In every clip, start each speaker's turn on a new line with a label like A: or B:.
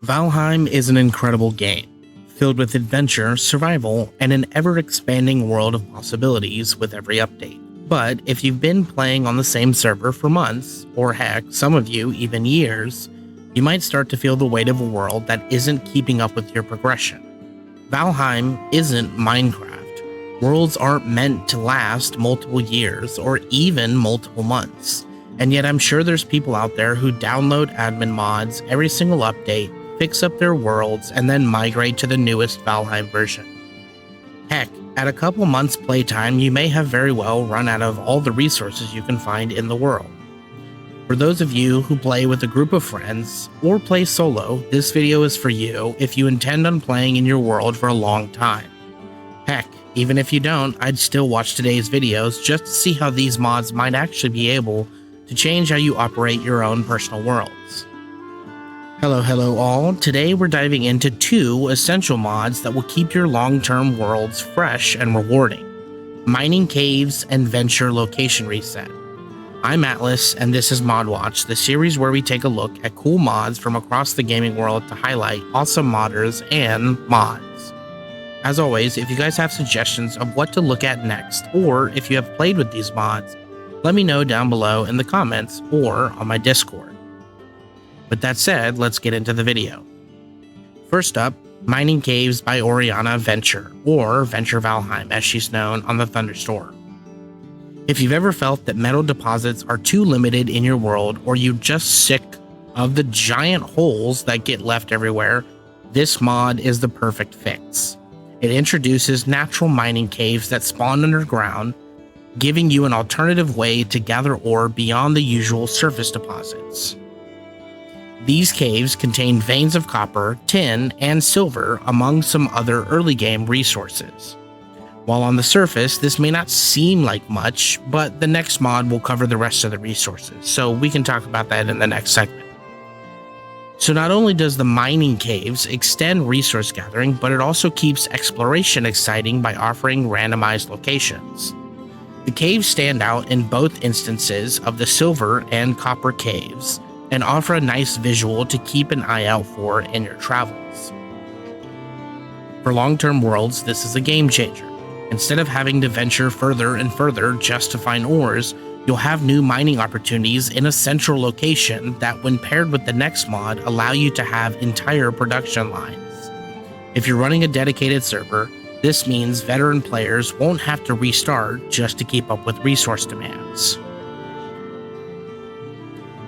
A: Valheim is an incredible game, filled with adventure, survival, and an ever-expanding world of possibilities with every update. But if you've been playing on the same server for months, or heck, some of you even years, you might start to feel the weight of a world that isn't keeping up with your progression. Valheim isn't Minecraft. Worlds aren't meant to last multiple years or even multiple months. And yet I'm sure there's people out there who download admin mods every single update, fix up their worlds, and then migrate to the newest Valheim version. Heck, at a couple months playtime, you may have very well run out of all the resources you can find in the world. For those of you who play with a group of friends, or play solo, this video is for you if you intend on playing in your world for a long time. Heck, even if you don't, I'd still watch today's videos just to see how these mods might actually be able to change how you operate your own personal worlds. Hello all, today we're diving into two essential mods that will keep your long-term worlds fresh and rewarding: Mining Caves and Venture Location Reset. I'm Atlas, and this is Mod Watch, the series where we take a look at cool mods from across the gaming world to highlight awesome modders and mods. As always, if you guys have suggestions of what to look at next, or if you have played with these mods, let me know down below in the comments or on my Discord. With that said, let's get into the video. First up, Mining Caves by Oriana Venture, or Venture Valheim as she's known on the Thunderstore. If you've ever felt that metal deposits are too limited in your world, or you're just sick of the giant holes that get left everywhere, this mod is the perfect fix. It introduces natural mining caves that spawn underground, giving you an alternative way to gather ore beyond the usual surface deposits. These caves contain veins of copper, tin, and silver, among some other early game resources. While on the surface, this may not seem like much, but the next mod will cover the rest of the resources, so we can talk about that in the next segment. So not only does the mining caves extend resource gathering, but it also keeps exploration exciting by offering randomized locations. The caves stand out in both instances of the silver and copper caves, and offer a nice visual to keep an eye out for in your travels. For long-term worlds, this is a game changer. Instead of having to venture further and further just to find ores, you'll have new mining opportunities in a central location that, when paired with the next mod, allow you to have entire production lines. If you're running a dedicated server, this means veteran players won't have to restart just to keep up with resource demands.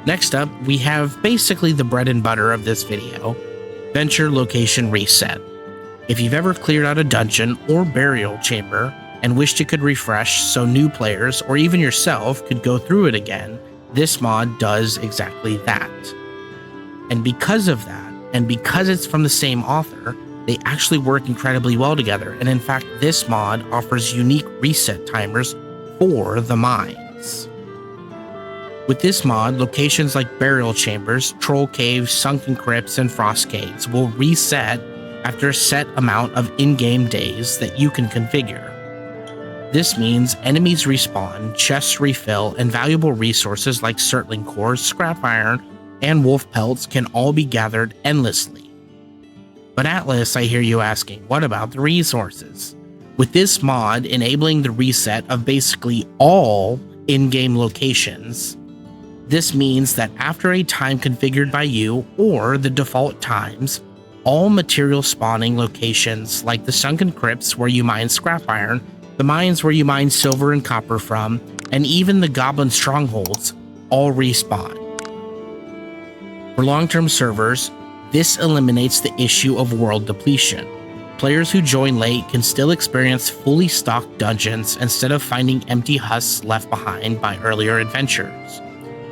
A: Next up, we have basically the bread and butter of this video: Venture Location Reset. If you've ever cleared out a dungeon or burial chamber and wished you could refresh so new players or even yourself could go through it again, this mod does exactly that. And because of that, and because it's from the same author, they actually work incredibly well together, and in fact this mod offers unique reset timers for the mines. With this mod, locations like burial chambers, troll caves, sunken crypts, and frost caves will reset after a set amount of in-game days that you can configure. This means enemies respawn, chests refill, and valuable resources like Surtling cores, scrap iron, and wolf pelts can all be gathered endlessly. But Atlas, I hear you asking, what about the resources? With this mod enabling the reset of basically all in-game locations, this means that after a time configured by you or the default times, all material spawning locations like the sunken crypts where you mine scrap iron, the mines where you mine silver and copper from, and even the goblin strongholds all respawn. For long-term servers, this eliminates the issue of world depletion. Players who join late can still experience fully stocked dungeons instead of finding empty husks left behind by earlier adventurers.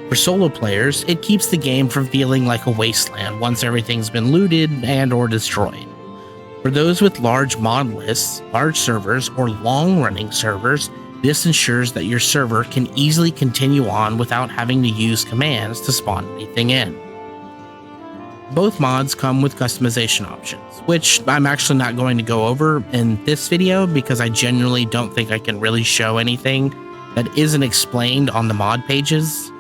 A: For solo players, it keeps the game from feeling like a wasteland once everything's been looted and or destroyed. For those with large mod lists, large servers, or long-running servers, this ensures that your server can easily continue on without having to use commands to spawn anything in. Both mods come with customization options, which I'm actually not going to go over in this video because I genuinely don't think I can really show anything that isn't explained on the mod pages.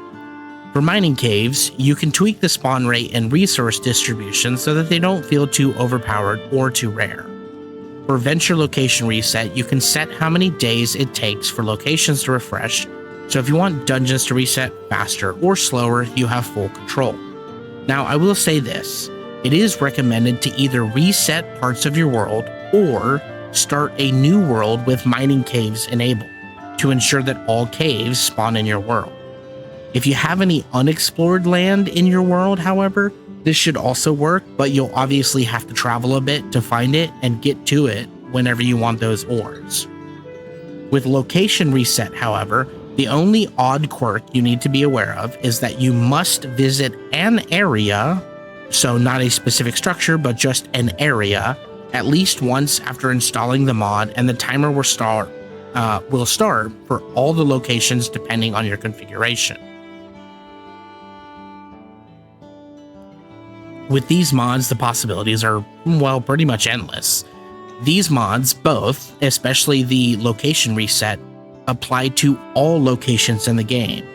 A: For mining caves, you can tweak the spawn rate and resource distribution so that they don't feel too overpowered or too rare. For Venture Location Reset, you can set how many days it takes for locations to refresh, so if you want dungeons to reset faster or slower, you have full control. Now, I will say this, it is recommended to either reset parts of your world or start a new world with mining caves enabled to ensure that all caves spawn in your world. If you have any unexplored land in your world, however, this should also work, but you'll obviously have to travel a bit to find it and get to it whenever you want those ores. With Location Reset, however, the only odd quirk you need to be aware of is that you must visit an area, so not a specific structure, but just an area, at least once after installing the mod, and the timer will start for all the locations depending on your configuration. With these mods, the possibilities are, well, pretty much endless. These mods, both, especially the Location Reset, apply to all locations in the game.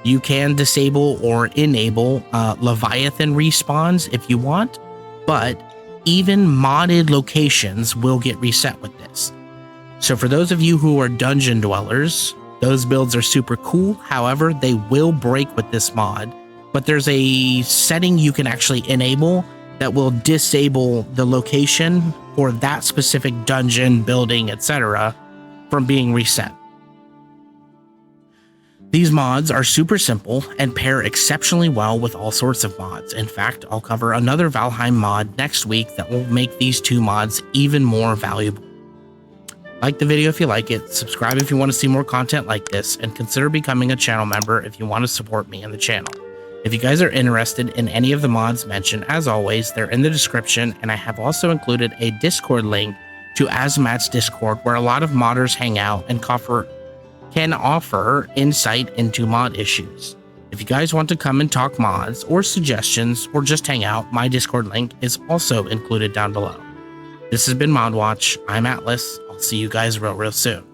A: You can disable or enable Leviathan respawns if you want, but even modded locations will get reset with this. So for those of you who are dungeon dwellers, those builds are super cool. However, they will break with this mod, but there's a setting you can actually enable that will disable the location for that specific dungeon, building, etc. from being reset. These mods are super simple and pair exceptionally well with all sorts of mods. In fact, I'll cover another Valheim mod next week that will make these two mods even more valuable. Like the video if you like it, subscribe if you want to see more content like this, and consider becoming a channel member if you want to support me and the channel. If you guys are interested in any of the mods mentioned, as always, they're in the description, and I have also included a Discord link to Azamat's Discord where a lot of modders hang out and can offer insight into mod issues. If you guys want to come and talk mods or suggestions or just hang out, my Discord link is also included down below. This has been ModWatch. I'm Atlas. I'll see you guys real soon.